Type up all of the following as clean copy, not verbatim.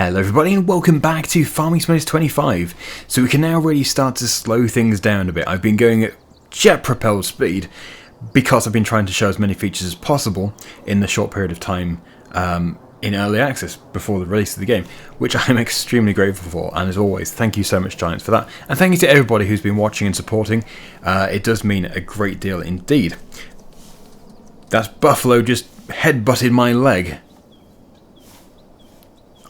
Hello everybody and welcome back to Farming Simulator 25. So we can now really start to slow things down a bit. I've been going at jet propelled speed because I've been trying to show as many features as possible in the short period of time in early access before the release of the game, which I'm extremely grateful for, and as always, thank you so much Giants for that, and thank you to everybody who's been watching and supporting. It does mean a great deal indeed. That buffalo just headbutted my leg.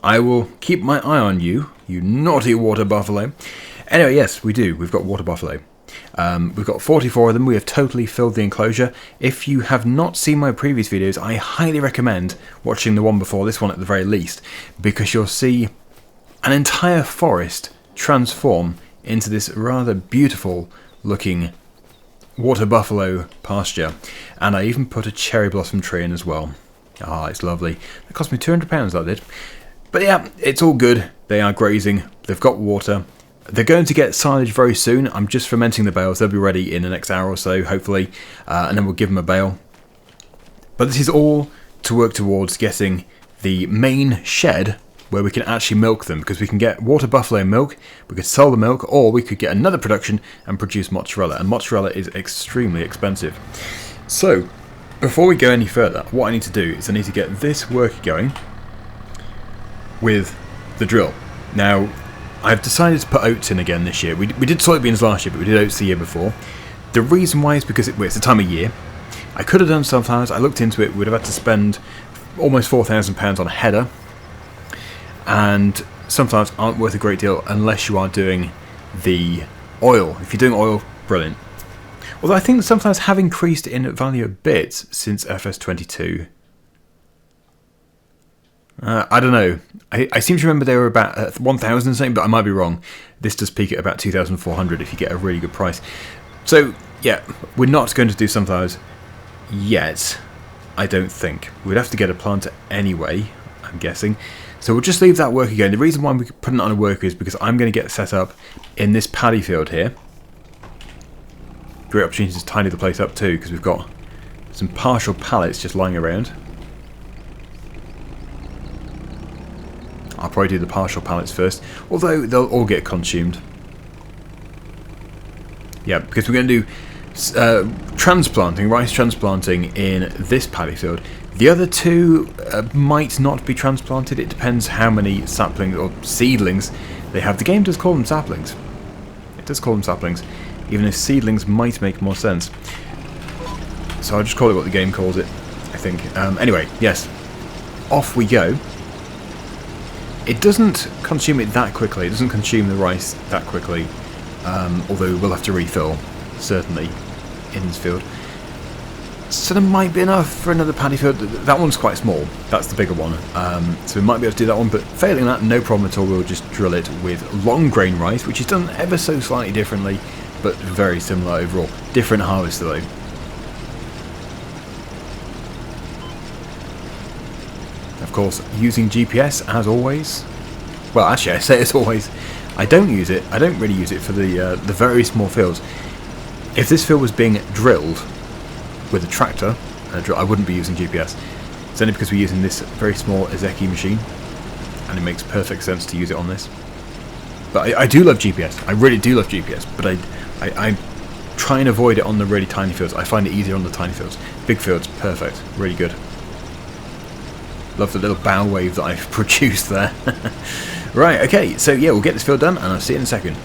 I will keep my eye on you, you naughty water buffalo. Anyway, yes, we do. We've got water buffalo. We've got 44 of them. We have totally filled the enclosure. If you have not seen my previous videos, I highly recommend watching the one before this one at the very least, because you'll see an entire forest transform into this rather beautiful looking water buffalo pasture. And I even put a cherry blossom tree in as well. Ah, it's lovely. It cost me £200, that did. But yeah, it's all good. They are grazing. They've got water. They're going to get silage very soon. I'm just fermenting the bales. They'll be ready in the next hour or so, hopefully. And then we'll give them a bale. But this is all to work towards getting the main shed where we can actually milk them. Because we can get water buffalo milk, we could sell the milk, or we could get another production and produce mozzarella. And mozzarella is extremely expensive. So, before we go any further, what I need to do is I need to get this work going with the drill. Now, I've decided to put oats in again this year. We did soybeans last year, but we did oats the year before. The reason why is because it's the time of year. I could have done sunflowers. I looked into it. We'd have had to spend almost £4,000 on a header. And sunflowers aren't worth a great deal unless you are doing the oil. If you're doing oil, brilliant. Although I think the sunflowers have increased in value a bit since FS22. I don't know. I seem to remember they were about 1,000 something, but I might be wrong. This does peak at about 2,400 if you get a really good price. So, yeah, we're not going to do sunflowers yet, I don't think. We'd have to get a planter anyway, I'm guessing. So we'll just leave that worker going. The reason why we're putting it on a worker is because I'm going to get set up in this paddy field here. Great opportunity to tidy the place up too, because we've got some partial pallets just lying around. I'll probably do the partial pallets first, although they'll all get consumed. Yeah, because we're going to do transplanting, rice transplanting in this paddy field. The other two might not be transplanted. It depends how many saplings or seedlings they have. The game does call them saplings. It does call them saplings, even if seedlings might make more sense. So I'll just call it what the game calls it, I think. Anyway, yes, off we go. It doesn't consume it that quickly. It doesn't consume the rice that quickly, although we'll have to refill, certainly, in this field. So there might be enough for another paddy field. That one's quite small. That's the bigger one. So we might be able to do that one, but failing that, no problem at all. We'll just drill it with long grain rice, which is done ever so slightly differently, but very similar overall. Different harvester though. Of course, using GPS as always. Well, actually, I say as always. I don't use it. I don't really use it for the very small fields. If this field was being drilled with a tractor, I wouldn't be using GPS. It's only because we're using this very small Ezeki machine, and it makes perfect sense to use it on this. But I do love GPS. I really do love GPS. But I try and avoid it on the really tiny fields. I find it easier on the tiny fields. Big fields, perfect, really good. Love the little bow wave that I've produced there. Right, okay, so yeah, we'll get this field done and I'll see you in a second.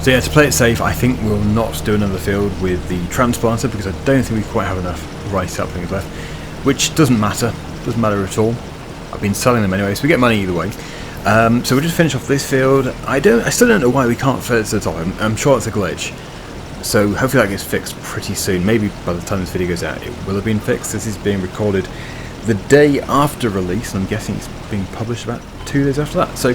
So yeah, to play it safe, I think we'll not do another field with the transplanter because I don't think we quite have enough rice saplings left, which doesn't matter at all. I've been selling them anyway, so we get money either way. So we'll just finish off this field. I still don't know why we can't fill it to the top. I'm sure it's a glitch. So hopefully that gets fixed pretty soon. Maybe by the time this video goes out, it will have been fixed. This is being recorded the day after release, and I'm guessing it's being published about 2 days after that. So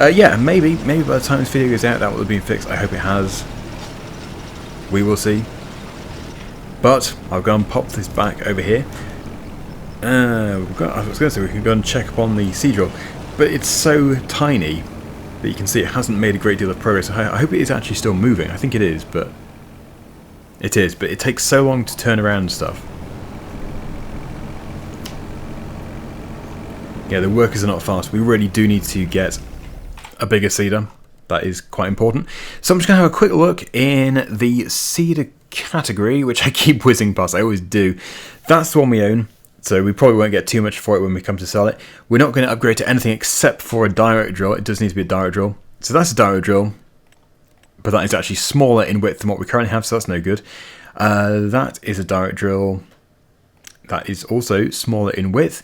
yeah, maybe by the time this video goes out, that will have been fixed. I hope it has. We will see. But I'll go and pop this back over here. I was going to say we can go and check upon the sea drill, but it's so tiny that you can see it hasn't made a great deal of progress. I hope it is actually still moving. I think it is, but it takes so long to turn around and stuff. Yeah, the workers are not fast. We really do need to get a bigger seeder. That is quite important. So I'm just going to have a quick look in the seeder category, which I keep whizzing past. I always do. That's the one we own, so we probably won't get too much for it when we come to sell it. We're not going to upgrade to anything except for a direct drill. It does need to be a direct drill. So that's a direct drill, but that is actually smaller in width than what we currently have, so that's no good. That is a direct drill. That is also smaller in width.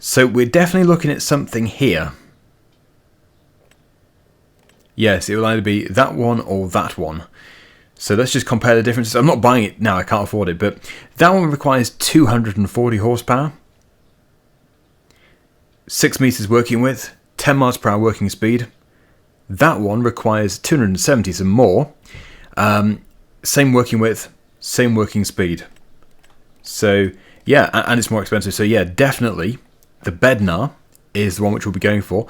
So we're definitely looking at something here. Yes, it will either be that one or that one. So let's just compare the differences. I'm not buying it now, I can't afford it, but that one requires 240 horsepower, 6 meters working width, 10 miles per hour working speed. That one requires 270, some more. Same working width, same working speed. So yeah, and it's more expensive. So yeah, definitely the Bednar is the one which we'll be going for.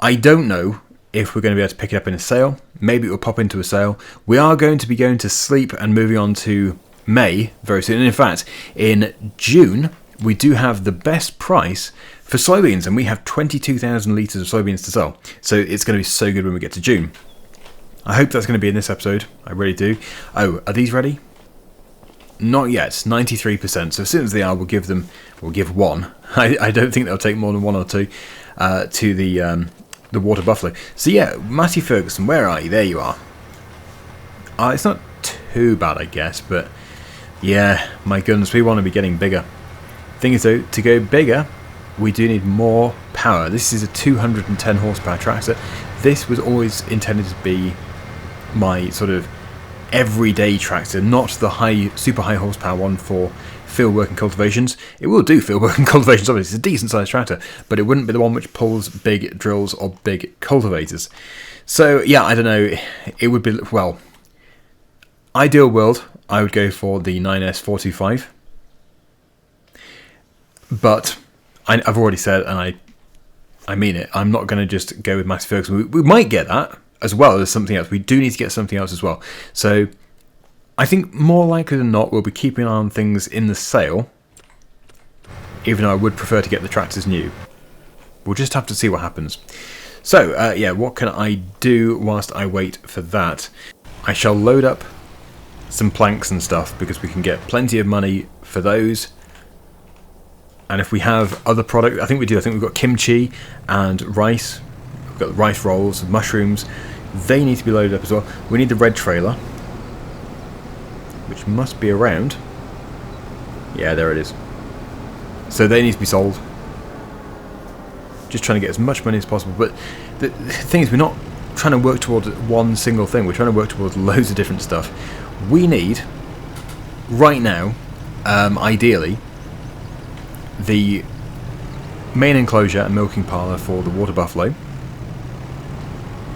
I don't know if we're going to be able to pick it up in a sale. Maybe it will pop into a sale. We are going to be going to sleep and moving on to May very soon. And in fact, in June, we do have the best price for soybeans, and we have 22,000 litres of soybeans to sell. So it's going to be so good when we get to June. I hope that's going to be in this episode. I really do. Oh, are these ready? Not yet. 93%. So as soon as they are, we'll give one. I don't think they'll take more than one or two to the water buffalo. So yeah, Matty Ferguson, where are you? There you are. It's not too bad, I guess, but yeah, my goodness, we want to be getting bigger. Thing is though, to go bigger, we do need more power. This is a 210 horsepower tractor. This was always intended to be my sort of everyday tractor, not the super high horsepower one for field work and cultivations. It will do field work and cultivations, obviously. It's a decent sized tractor, but it wouldn't be the one which pulls big drills or big cultivators. So yeah, I don't know. It would be, well, ideal world, I would go for the 9S425. But I've already said, and I mean it, I'm not going to just go with Matty Ferguson. We might get that as well as something else. We do need to get something else as well. So I think more likely than not, we'll be keeping an eye on things in the sale, even though I would prefer to get the tractors new. We'll just have to see what happens. So, yeah, what can I do whilst I wait for that? I shall load up some planks and stuff, because we can get plenty of money for those. And if we have other product, I think we do. I think we've got kimchi and rice. We've got rice rolls, mushrooms. They need to be loaded up as well. We need the red trailer, which must be around. Yeah, there it is. So they need to be sold. Just trying to get as much money as possible. But the thing is, we're not trying to work towards one single thing. We're trying to work towards loads of different stuff. We need, right now, ideally, the main enclosure and milking parlour for the water buffalo.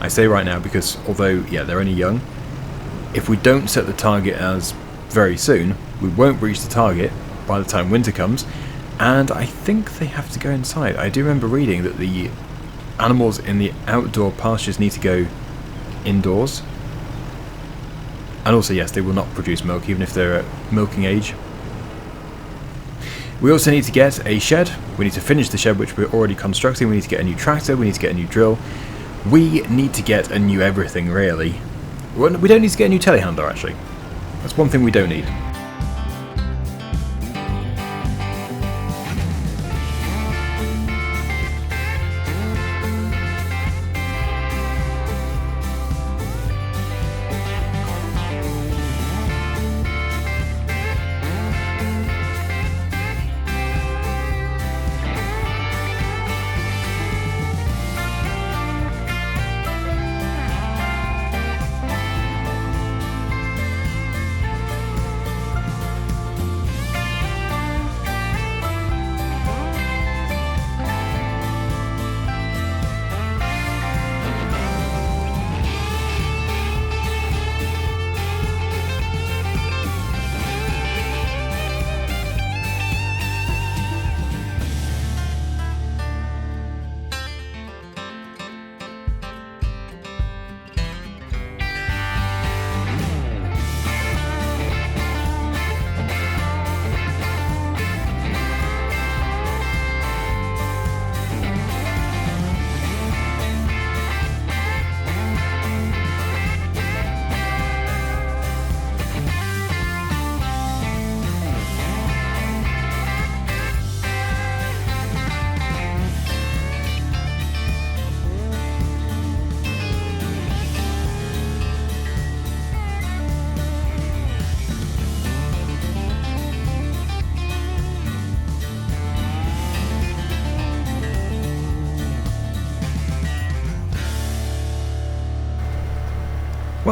I say right now because although, yeah, they're only young, if we don't set the target as very soon, we won't reach the target by the time winter comes, and I think they have to go inside. I do remember reading that the animals in the outdoor pastures need to go indoors. And also, yes, they will not produce milk even if they're at milking age. We also need to get a shed. We need to finish the shed which we're already constructing. We need to get a new tractor. We need to get a new drill. We need to get a new everything, really. We don't need to get a new telehandler, actually. That's one thing we don't need.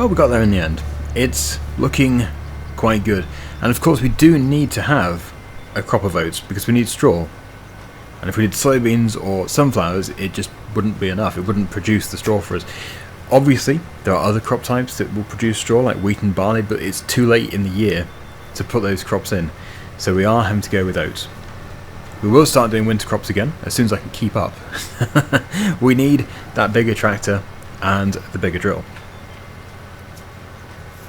Well, we got there in the end. It's looking quite good. And of course we do need to have a crop of oats because we need straw. And if we did soybeans or sunflowers, it just wouldn't be enough. It wouldn't produce the straw for us. Obviously, there are other crop types that will produce straw, like wheat and barley, but it's too late in the year to put those crops in. So we are having to go with oats. We will start doing winter crops again, as soon as I can keep up. We need that bigger tractor and the bigger drill.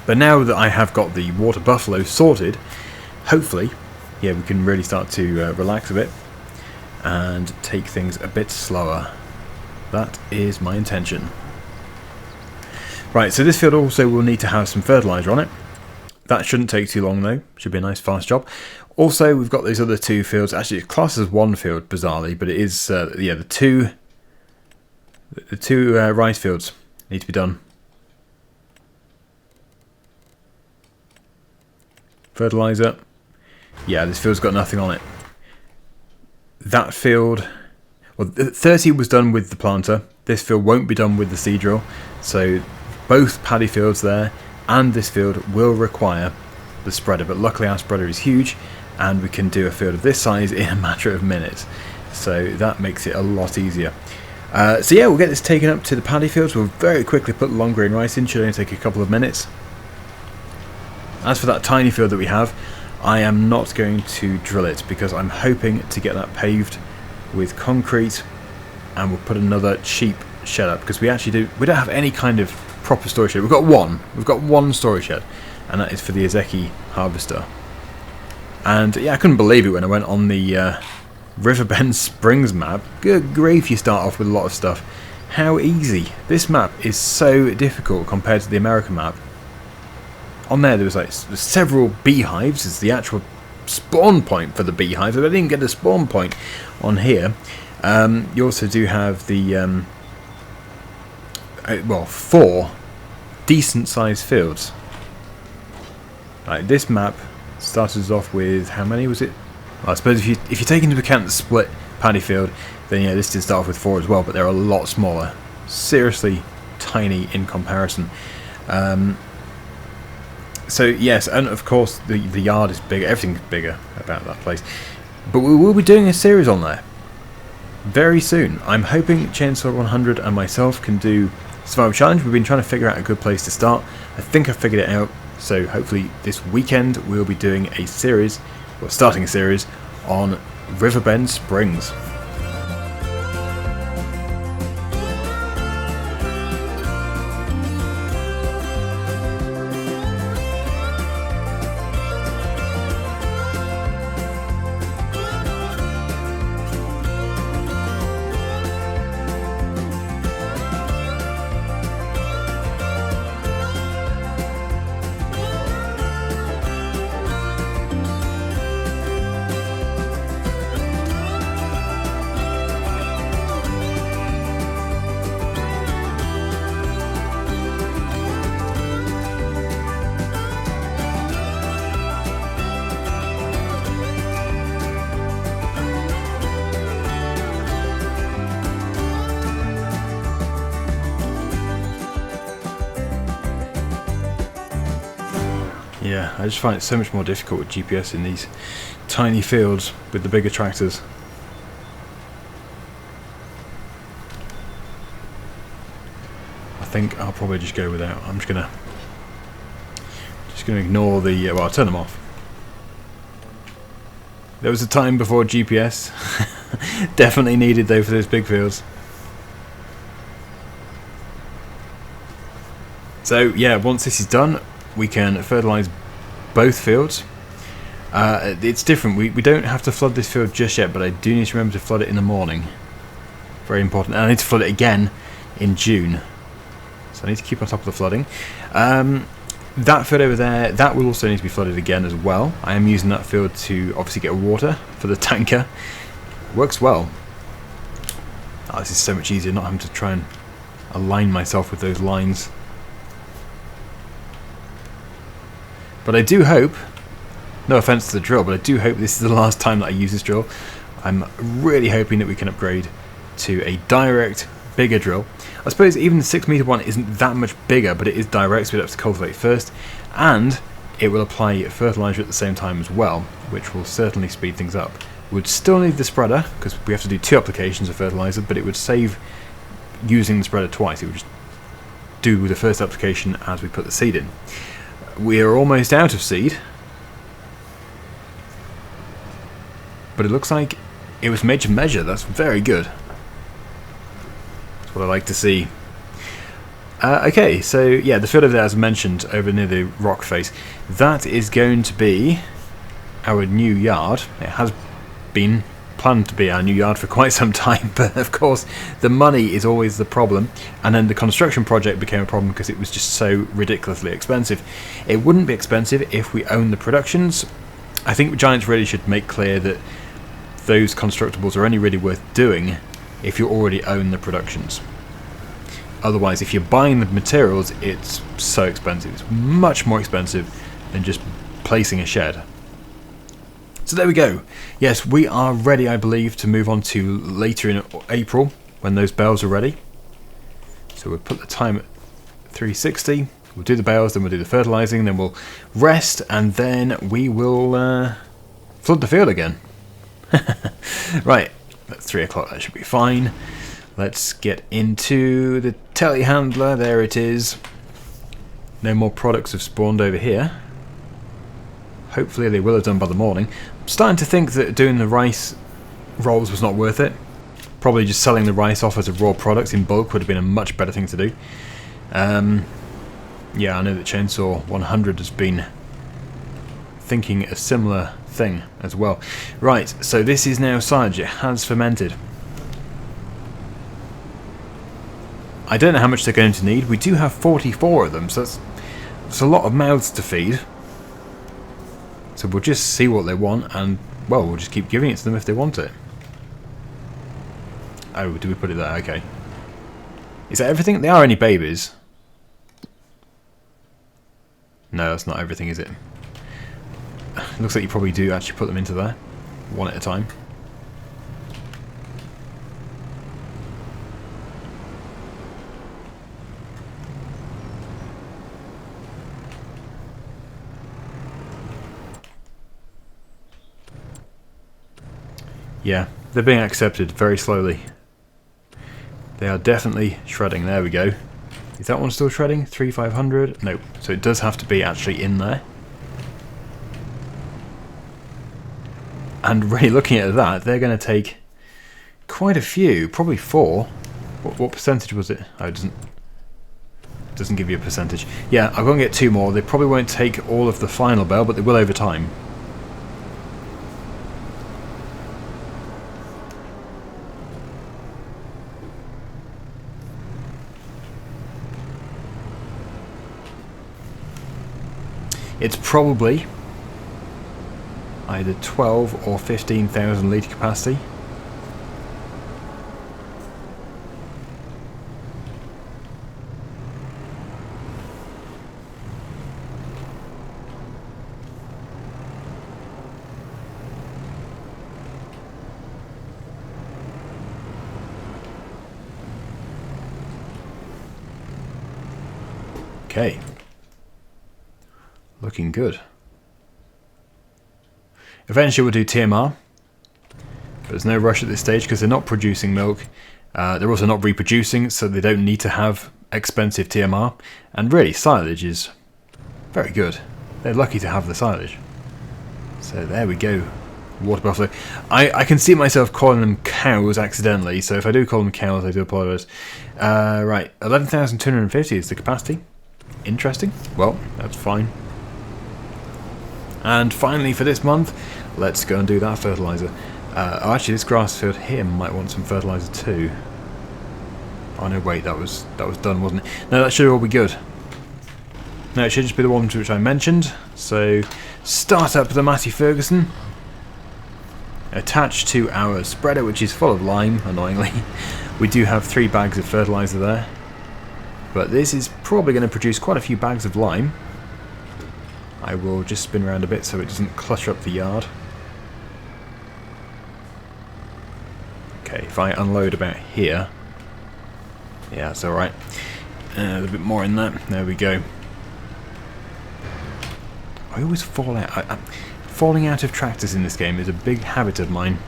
But now that I have got the water buffalo sorted, hopefully, yeah, we can really start to relax a bit and take things a bit slower. That is my intention. Right, so this field also will need to have some fertiliser on it. That shouldn't take too long though, should be a nice fast job. Also, we've got those other two fields. Actually, it's classed as one field, bizarrely, but it is, yeah, the two rice fields need to be done. Fertiliser. Yeah, this field's got nothing on it. That field, well, 30 was done with the planter. This field won't be done with the seed drill. So both paddy fields there and this field will require the spreader. But luckily our spreader is huge and we can do a field of this size in a matter of minutes. So that makes it a lot easier. So yeah, we'll get this taken up to the paddy fields. We'll very quickly put long grain rice in. Should only take a couple of minutes. As for that tiny field that we have, I am not going to drill it because I'm hoping to get that paved with concrete, and we'll put another cheap shed up because we don't have any kind of proper storage shed. We've got one storage shed, and that is for the Ezeki harvester. And yeah, I couldn't believe it when I went on the Riverbend Springs map. Good grief, you start off with a lot of stuff. How easy. This map is so difficult compared to the American map. On there was like several beehives. It's the actual spawn point for the beehives. I didn't get a spawn point on here. You also do have the well, 4 decent sized fields. Like this map started us off with, how many was it? Well, I suppose if you take into account the split paddy field, then yeah, this did start off with 4 as well, but they're a lot smaller. Seriously tiny in comparison. So yes, and of course the yard is bigger, everything's bigger about that place. But we will be doing a series on there very soon. I'm hoping Chainsaw 100 and myself can do Survival Challenge. We've been trying to figure out a good place to start. I think I've figured it out, so hopefully this weekend we'll be doing a series, or starting a series, on Riverbend Springs. Yeah, I just find it so much more difficult with GPS in these tiny fields with the bigger tractors. I think I'll probably just go without. I'm just gonna ignore the well, I'll turn them off. There was a time before GPS. Definitely needed though for those big fields. So yeah, once this is done, we can fertilise both fields. It's different. We don't have to flood this field just yet, but I do need to remember to flood it in the morning. Very important. And I need to flood it again in June. So I need to keep on top of the flooding. That field over there, that will also need to be flooded again as well. I am using that field to obviously get water for the tanker. Works well. Oh, this is so much easier not having to try and align myself with those lines. But I do hope, no offence to the drill, but I do hope this is the last time that I use this drill. I'm really hoping that we can upgrade to a direct bigger drill. I suppose even the 6 metre one isn't that much bigger, but it is direct, so we'd have to cultivate first, and it will apply fertiliser at the same time as well, which will certainly speed things up. We'd still need the spreader, because we have to do 2 applications of fertiliser, but it would save using the spreader twice. It would just do the first application as we put the seed in. We are almost out of seed, but it looks like it was made to measure. That's very good. That's what I like to see. Okay, so yeah, the field over there, as I mentioned, over near the rock face, that is going to be our new yard. It has been planned to be our new yard for quite some time, but of course the money is always the problem, and then the construction project became a problem because it was just so ridiculously expensive. It wouldn't be expensive if we owned the productions. I think Giants really should make clear that those constructibles are only really worth doing if you already own the productions. Otherwise, if you're buying the materials, it's so expensive. It's much more expensive than just placing a shed. So there we go. Yes, we are ready, I believe, to move on to later in April when those bales are ready. So we'll put the time at 360. We'll do the bales, then we'll do the fertilising, then we'll rest, and then we will flood the field again. Right, that's 3 o'clock, that should be fine. Let's get into the telehandler. There it is. No more products have spawned over here. Hopefully they will have done by the morning. I'm starting to think that doing the rice rolls was not worth it. Probably just selling the rice off as a raw product in bulk would have been a much better thing to do. Yeah, I know that Chainsaw 100 has been thinking a similar thing as well. Right, so this is now silage. It has fermented. I don't know how much they're going to need. We do have 44 of them, so that's a lot of mouths to feed. So we'll just see what they want, and, well, we'll just keep giving it to them if they want it. Oh, do we put it there? Okay. Is that everything? They are only babies. No, that's not everything, is it? Looks like you probably do actually put them into there, one at a time. Yeah, they're being accepted very slowly. They are definitely shredding. There we go. Is that one still shredding? 3500? No. So it does have to be actually in there. And really looking at that, they're going to take quite a few, probably 4. What percentage was it? Oh, it doesn't give you a percentage. Yeah, I'm going to get 2 more. They probably won't take all of the final bale, but they will over time. It's probably either 12 or 15,000 litre capacity. Okay. Looking good. Eventually we'll do TMR, but there's no rush at this stage because they're not producing milk. They're also not reproducing, so they don't need to have expensive TMR. And really, silage is very good. They're lucky to have the silage. So there we go. Water buffalo. I can see myself calling them cows accidentally, so if I do call them cows, I do apologise. Right, 11,250 is the capacity. Interesting. Well, that's fine. And finally for this month, let's go and do that fertiliser. Oh, actually this grass field here might want some fertiliser too. Oh no, wait, that was done, wasn't it? No, that should all be good. No, it should just be the ones which I mentioned. So, start up the Matty Ferguson. Attached to our spreader, which is full of lime, annoyingly. We do have 3 bags of fertiliser there. But this is probably going to produce quite a few bags of lime. I will just spin around a bit so it doesn't clutter up the yard. Okay, if I unload about here, Yeah, that's alright. A little bit more in there. There we go. I always fall out. Falling out of tractors in this game is a big habit of mine.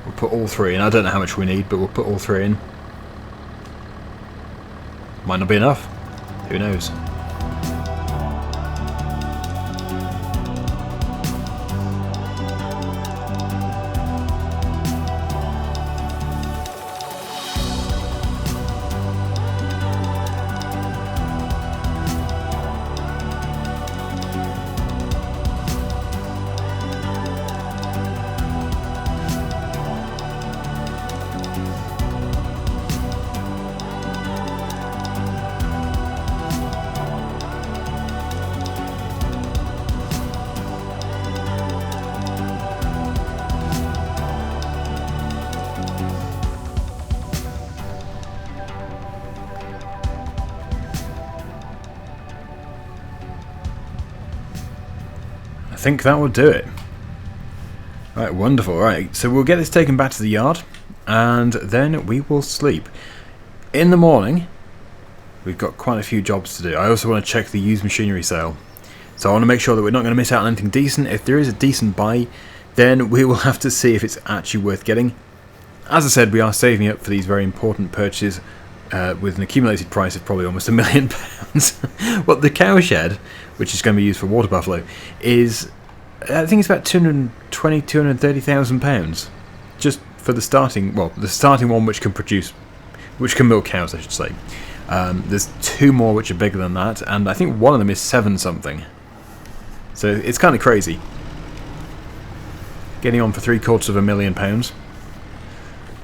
We'll put all 3 in. I don't know how much we need, but we'll put all 3 in. Might not be enough. Who knows? I think that will do it. Right, wonderful. Right, so we'll get this taken back to the yard, and then we will sleep. In the morning, we've got quite a few jobs to do. I also want to check the used machinery sale. So I want to make sure that we're not going to miss out on anything decent. If there is a decent buy, then we will have to see if it's actually worth getting. As I said, we are saving up for these very important purchases with an accumulated price of probably almost £1 million. Well, the cowshed, which is going to be used for water buffalo, is, I think it's about £230,000 just for the starting, well, the starting one which can milk cows, I should say. There's 2 more which are bigger than that, and I think one of them is 7 something. So it's kind of crazy. Getting on for £750,000.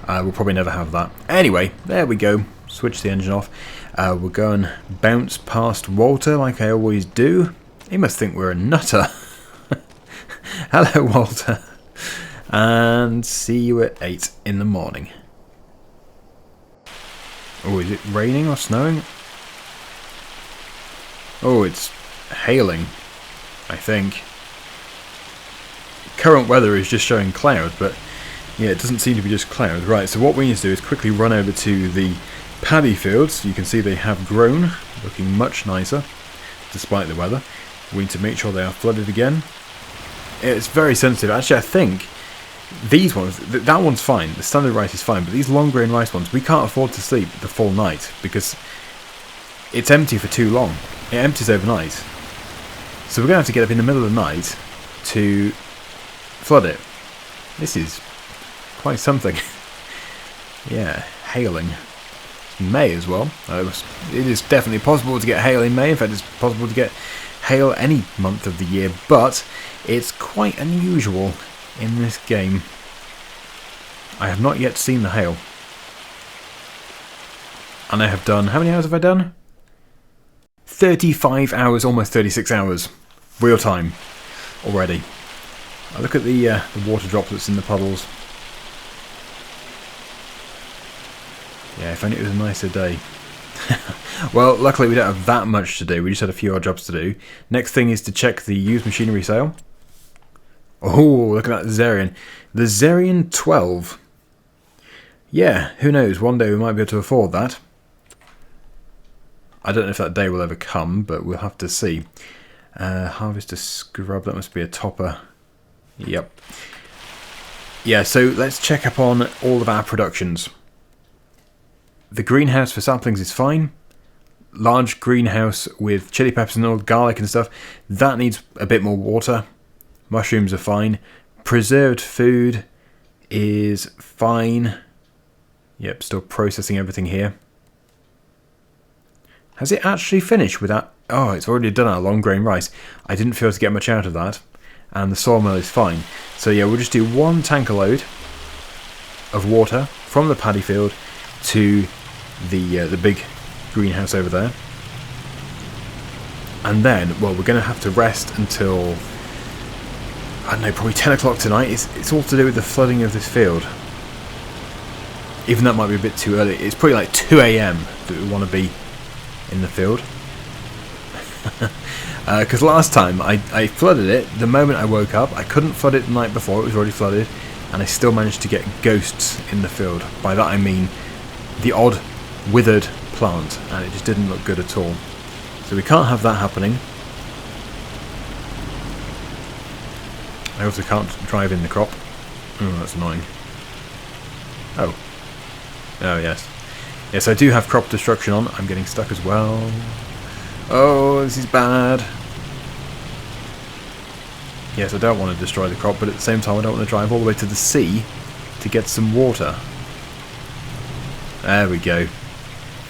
We'll probably never have that. Anyway, there we go. Switch the engine off. We'll go and bounce past Walter like I always do. He must think we're a nutter. Hello, Walter. And see you at 8 in the morning. Oh, is it raining or snowing? Oh, it's hailing, I think. Current weather is just showing cloud, but yeah, it doesn't seem to be just cloud. Right, so what we need to do is quickly run over to the paddy fields. You can see they have grown, looking much nicer, despite the weather. We need to make sure they are flooded again. It's very sensitive. Actually, I think these ones, that one's fine. The standard rice is fine, but these long grain rice ones, we can't afford to sleep the full night because it's empty for too long. It empties overnight. So we're going to have to get up in the middle of the night to flood it. This is quite something. Yeah, hailing. May as well. It is definitely possible to get hail in May. In fact, it's possible to get hail any month of the year, but it's quite unusual in this game. I have not yet seen the hail. And I have done... How many hours have I done? 35 hours, almost 36 hours. Real time. Already. I look at the water droplets in the puddles. Yeah, if only it was a nicer day. Well, luckily we don't have that much to do. We just had a few odd jobs to do. Next thing is to check the used machinery sale. Oh, look at that Zerian. The Zerian 12. Yeah, who knows? One day we might be able to afford that. I don't know if that day will ever come, but we'll have to see. Harvest a scrub. That must be a topper. Yep. Yeah, so let's check up on all of our productions. The greenhouse for saplings is fine. Large greenhouse with chili peppers and all, garlic and stuff, that needs a bit more water. Mushrooms are fine. Preserved food is fine. Yep, still processing everything here. Has it actually finished with that? Oh, it's already done our long grain rice. I didn't feel to get much out of that. And the sawmill is fine. So yeah, we'll just do 1 tanker load of water from the paddy field to the big greenhouse over there. And then, well, we're going to have to rest until, I don't know, probably 10 o'clock tonight. It's all to do with the flooding of this field. Even that might be a bit too early. It's probably like 2 AM that we want to be in the field. Because last time I flooded it the moment I woke up. I couldn't flood it the night before, it was already flooded. and I still managed to get ghosts in the field. By that I mean the odd withered plant, and it just didn't look good at all. So we can't have that happening. I also can't drive in the crop. Oh, that's annoying. Oh. Oh, yes. Yes, I do have crop destruction on. I'm getting stuck as well. Oh, this is bad. Yes, I don't want to destroy the crop, but at the same time I don't want to drive all the way to the sea to get some water. There we go.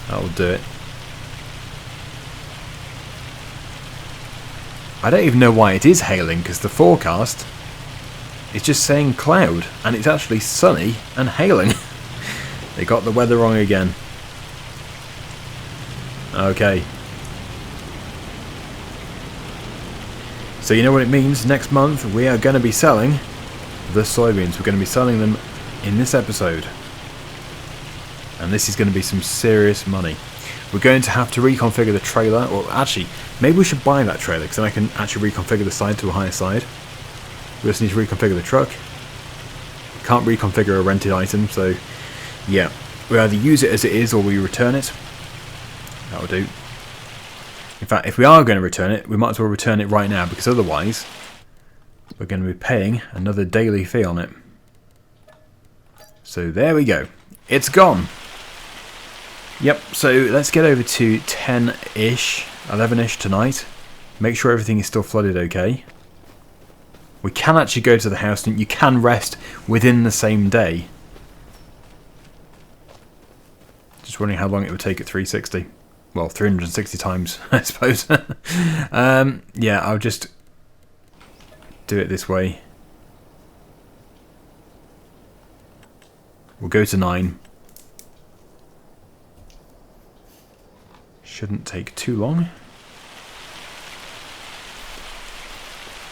That'll do it. I don't even know why it is hailing, because the forecast is just saying cloud, and it's actually sunny and hailing. They got the weather wrong again. Okay. So you know what it means? Next month we are going to be selling the soybeans. We're going to be selling them in this episode. And this is going to be some serious money. We're going to have to reconfigure the trailer, or actually, maybe we should buy that trailer, because then I can actually reconfigure the side to a higher side. We also need to reconfigure the truck. Can't reconfigure a rented item, so yeah. We either use it as it is, or we return it. That'll do. In fact, if we are going to return it, we might as well return it right now, because otherwise we're going to be paying another daily fee on it. So there we go. It's gone. Yep, so let's get over to 10-ish, 11-ish tonight. Make sure everything is still flooded okay. We can actually go to the house and you can rest within the same day. Just wondering how long it would take at 360. Well, 360 times, I suppose. Yeah, I'll just do it this way. We'll go to 9. Shouldn't take too long.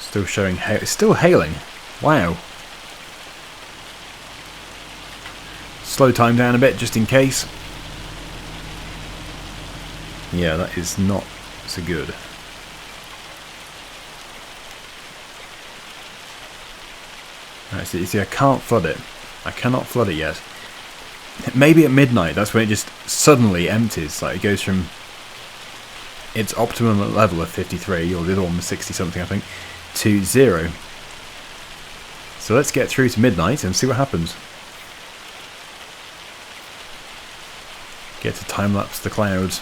Still showing hail. It's still hailing. Wow. Slow time down a bit just in case. Yeah, that is not so good. Right, so you see, I can't flood it. I cannot flood it yet. Maybe at midnight, that's when it just suddenly empties. Like it goes from its optimum level of 53, or the other one was 60 something, I think, to 0. So let's get through to midnight and see what happens. Get to time lapse the clouds.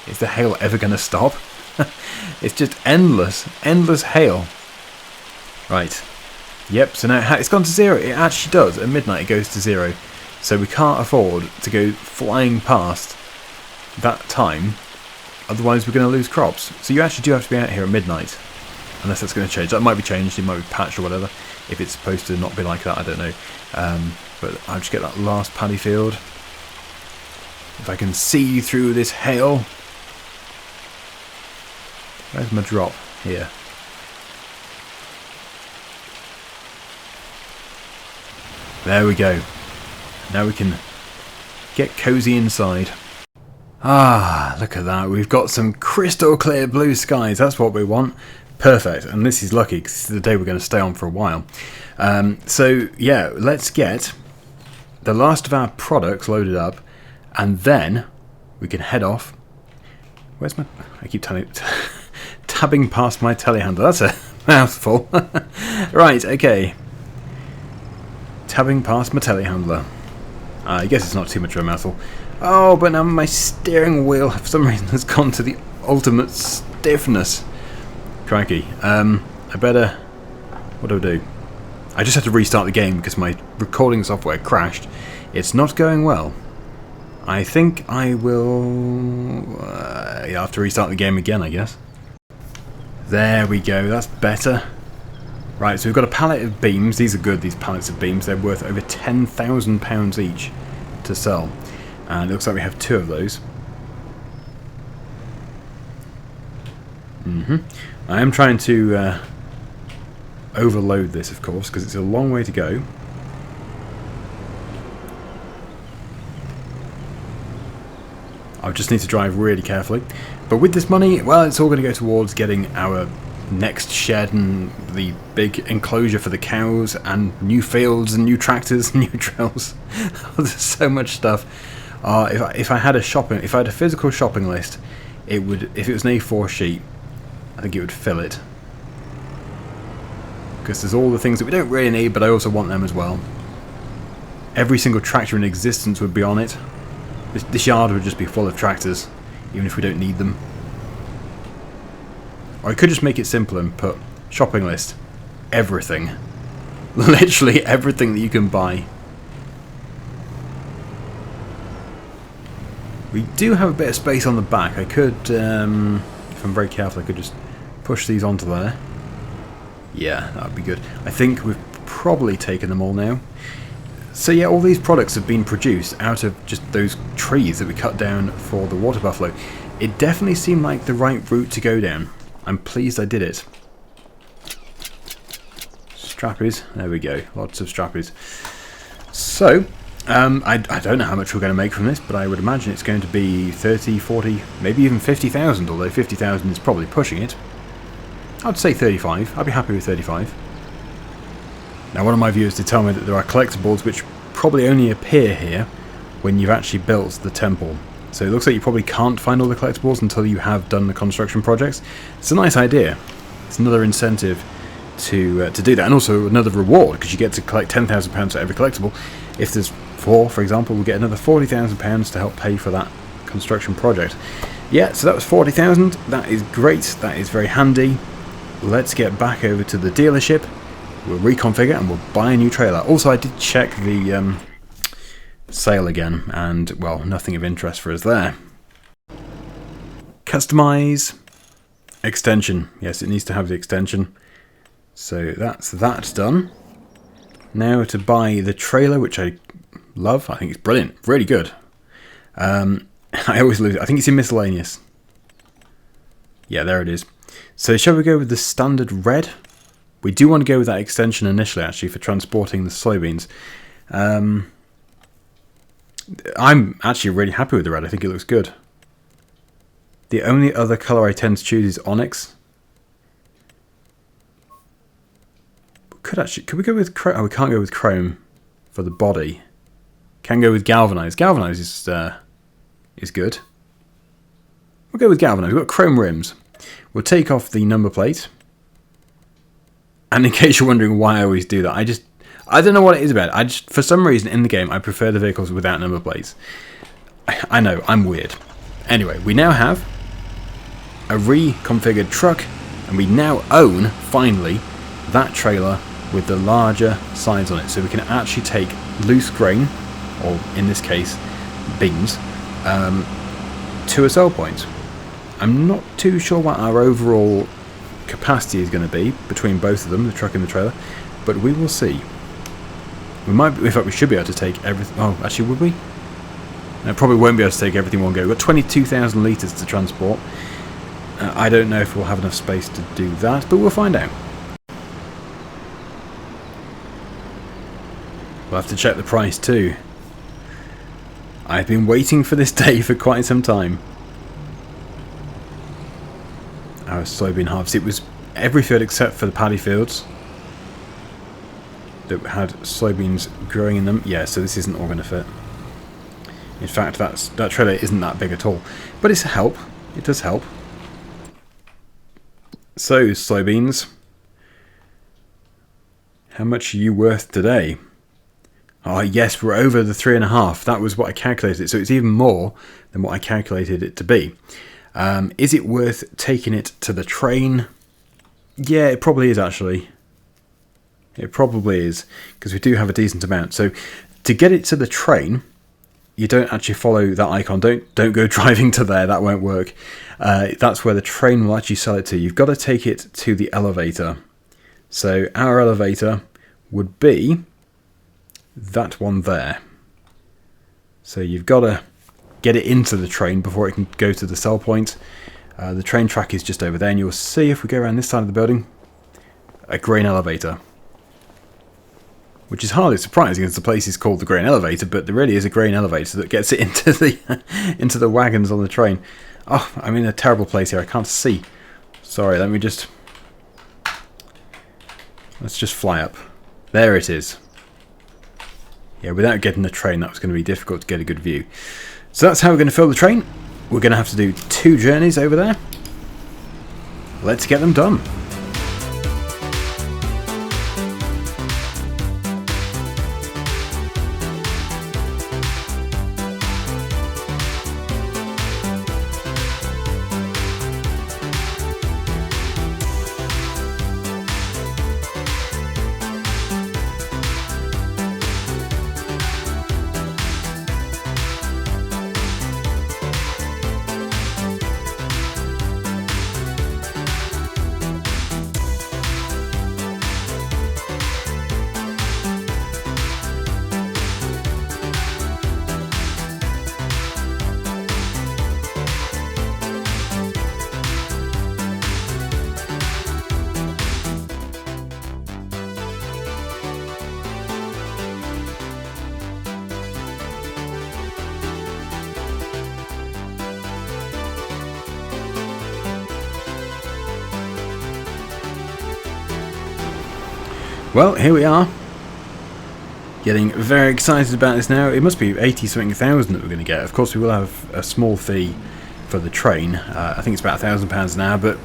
Is the hail ever going to stop? It's just endless, endless hail. Right. Yep, so now it's gone to 0. It actually does. At midnight it goes to 0. So we can't afford to go flying past that time. Otherwise we're going to lose crops. So you actually do have to be out here at midnight. Unless that's going to change. That might be changed. It might be patched or whatever. If it's supposed to not be like that, I don't know. But I'll just get that last paddy field. If I can see through this hail. Where's my drop? Here. There we go. Now we can get cozy inside. Ah, look at that. We've got some crystal clear blue skies. That's what we want. Perfect. And this is lucky because this is the day we're going to stay on for a while. So, yeah, let's get the last of our products loaded up. And then we can head off. Where's my... I keep tabbing past my telehandler. That's a mouthful. Right, okay. Tabbing past my telehandler. I guess it's not too much of a mouthful. Oh, but now my steering wheel for some reason has gone to the ultimate stiffness. Crikey. I better... What do I do? I just had to restart the game because my recording software crashed. It's not going well. I think I will... I'll have to restart the game again, I guess. There we go. That's better. Right, so we've got a pallet of beams. These are good, these pallets of beams. They're worth over £10,000 each to sell. And it looks like we have 2 of those. I am trying to overload this, of course, because it's a long way to go. I just need to drive really carefully. But with this money, well, it's all going to go towards getting our next shed and the big enclosure for the cows and new fields and new tractors and new drills. There's so much stuff. If I had a physical shopping list, it would, if it was an A4 sheet, I think it would fill it. Because there's all the things that we don't really need, but I also want them as well. Every single tractor in existence would be on it. This yard would just be full of tractors, even if we don't need them. Or I could just make it simple and put shopping list, everything. Literally everything that you can buy. We do have a bit of space on the back. I could, if I'm very careful, I could just push these onto there. Yeah, that would be good. I think we've probably taken them all now. So yeah, all these products have been produced out of just those trees that we cut down for the water buffalo. It definitely seemed like the right route to go down. I'm pleased I did it. Strappies, there we go, lots of strappies. So, I don't know how much we're going to make from this, but I would imagine it's going to be 30, 40, maybe even 50,000, although 50,000 is probably pushing it. I'd say 35. I'd be happy with 35. Now, one of my viewers did tell me that there are collectibles which probably only appear here when you've actually built the temple. So it looks like you probably can't find all the collectibles until you have done the construction projects. It's a nice idea. It's another incentive to do that, and also another reward, because you get to collect £10,000 for every collectible. If there's 4, for example, we'll get another £40,000 to help pay for that construction project. Yeah, so that was 40,000. That is great. That is very handy. Let's get back over to the dealership. We'll reconfigure and we'll buy a new trailer. Also, I did check the sale again, and, well, nothing of interest for us there. Customize. Extension. Yes, it needs to have the extension. So that's that done. Now to buy the trailer, which I love. I think it's brilliant. Really good. I always lose it. I think it's in miscellaneous. Yeah, there it is. So shall we go with the standard red? We do want to go with that extension initially, actually, for transporting the soybeans. I'm actually really happy with the red. I think it looks good. The only other colour I tend to choose is onyx. Could we go with chrome? Oh, we can't go with chrome for the body. Can go with galvanized. Galvanized is good. We'll go with galvanized. We've got chrome rims. We'll take off the number plate. And in case you're wondering why I always do that, I don't know what it is about it. For some reason in the game, I prefer the vehicles without number plates. I know, I'm weird. Anyway, we now have a reconfigured truck, and we now own, finally, that trailer with the larger sides on it. So we can actually take loose grain, or in this case, beans, to a sell point. I'm not too sure what our overall capacity is going to be between both of them, the truck and the trailer, but we will see. We might, in fact, we should be able to take everything. Oh, actually, would we? No, probably won't be able to take everything in one go. We've got 22,000 litres to transport. I don't know if we'll have enough space to do that, but we'll find out. We'll have to check the price too. I've been waiting for this day for quite some time. Our soybean harvest. It was every field except for the paddy fields that had soybeans growing in them. Yeah, so this isn't all going to fit. In fact, that trailer isn't that big at all. But it's a help. It does help. So, soybeans. How much are you worth today? Oh, yes, we're over the 3.5. That was what I calculated. So it's even more than what I calculated it to be. Is it worth taking it to the train? Yeah, it probably is, actually. It probably is, because we do have a decent amount. So to get it to the train, you don't actually follow that icon. Don't go driving to there. That won't work. That's where the train will actually sell it to. You've got to take it to the elevator. So our elevator would be that one there. So you've got to get it into the train before it can go to the sell point. The train track is just over there, and you'll see if we go around this side of the building, a grain elevator. Which is hardly surprising, as the place is called the grain elevator, but there really is a grain elevator that gets it into the into the wagons on the train. Oh, I'm in a terrible place here. I can't see. Sorry, let me just Let's just fly up. There it is. Yeah, without getting the train, that was going to be difficult to get a good view. So that's how we're going to fill the train. We're going to have to do 2 journeys over there. Let's get them done. Well, here we are. Getting very excited about this now. It must be 80-something thousand that we're going to get. Of course, we will have a small fee for the train. I think it's about £1,000 an hour, but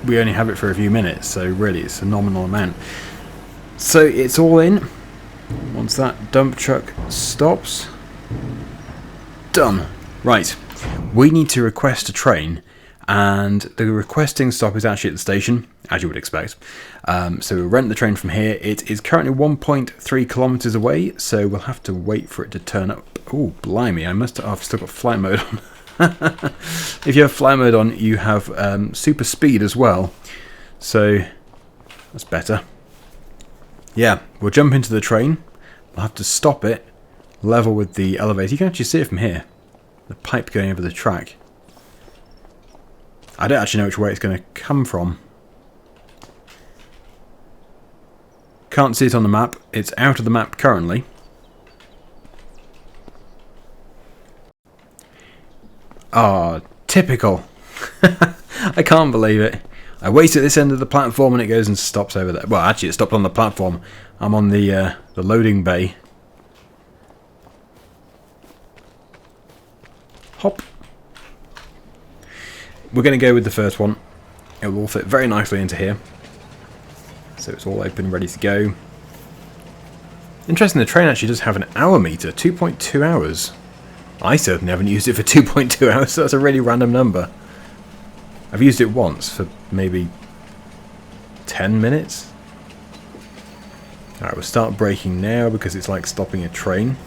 we only have it for a few minutes, so really it's a nominal amount. So it's all in. Once that dump truck stops. Done. Right. We need to request a train, and the requesting stop is actually at the station, as you would expect. So we'll rent the train from here. It is currently 1.3 kilometres away, so we'll have to wait for it to turn up. Oh, blimey, I've still got flight mode on. If you have flight mode on, you have super speed as well, so that's better. Yeah, we'll jump into the train. We'll have to stop it, level with the elevator. You can actually see it from here, the pipe going over the track. I don't actually know which way it's going to come from. Can't see it on the map. It's out of the map currently. Ah, typical. I can't believe it. I wait at this end of the platform and it goes and stops over there. Well, actually it stopped on the platform. I'm on the loading bay. Hop. We're going to go with the first one. It will all fit very nicely into here. So it's all open, ready to go. Interesting, the train actually does have an hour meter, 2.2 hours. I certainly haven't used it for 2.2 hours, so that's a really random number. I've used it once for maybe 10 minutes. Alright, we'll start braking now because it's like stopping a train.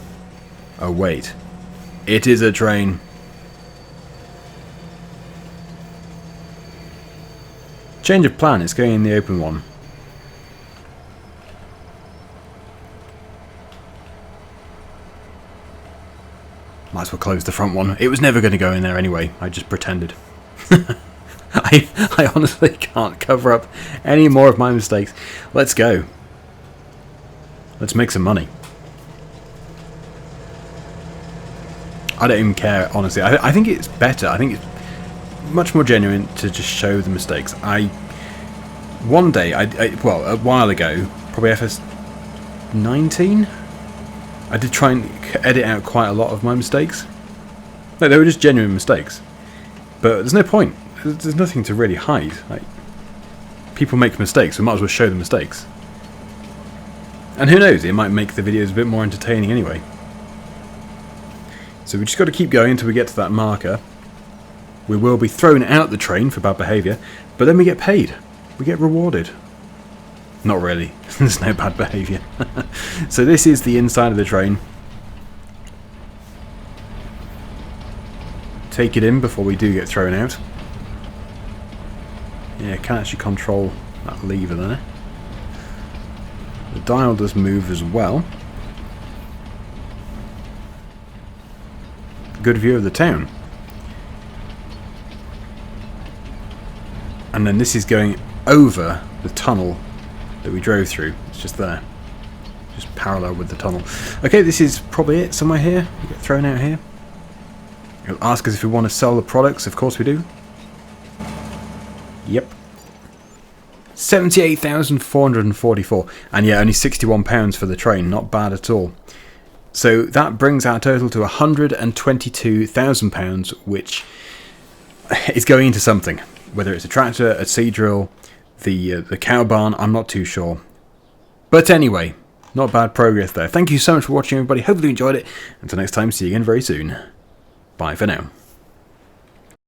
Oh wait, it is a train. Change of plan, it's going in the open one. Might as well close the front one. It was never going to go in there anyway. I just pretended. I honestly can't cover up any more of my mistakes. Let's go. Let's make some money. I don't even care, honestly. I think it's better. I think it's much more genuine to just show the mistakes. One day, well, a while ago, probably FS19, I did try and edit out quite a lot of my mistakes. No, they were just genuine mistakes. But there's no point. There's nothing to really hide. Like, people make mistakes, we might as well show the mistakes. And who knows, it might make the videos a bit more entertaining anyway. So we just got to keep going until we get to that marker. We will be thrown out the train for bad behaviour, but then we get paid. We get rewarded. Not really. There's no bad behaviour. So this is the inside of the train. Take it in before we do get thrown out. Yeah, can't actually control that lever there. The dial does move as well. Good view of the town. And then this is going over the tunnel that we drove through. It's just there. Just parallel with the tunnel. Okay, this is probably it. Somewhere here. We get thrown out here. It'll ask us if we want to sell the products. Of course we do. Yep. 78,444. And yeah, only £61 for the train. Not bad at all. So that brings our total to £122,000, which is going into something. Whether it's a tractor, a seed drill, the cow barn, I'm not too sure. But anyway, not bad progress there. Thank you so much for watching, everybody. Hopefully you enjoyed it. Until next time, see you again very soon. Bye for now.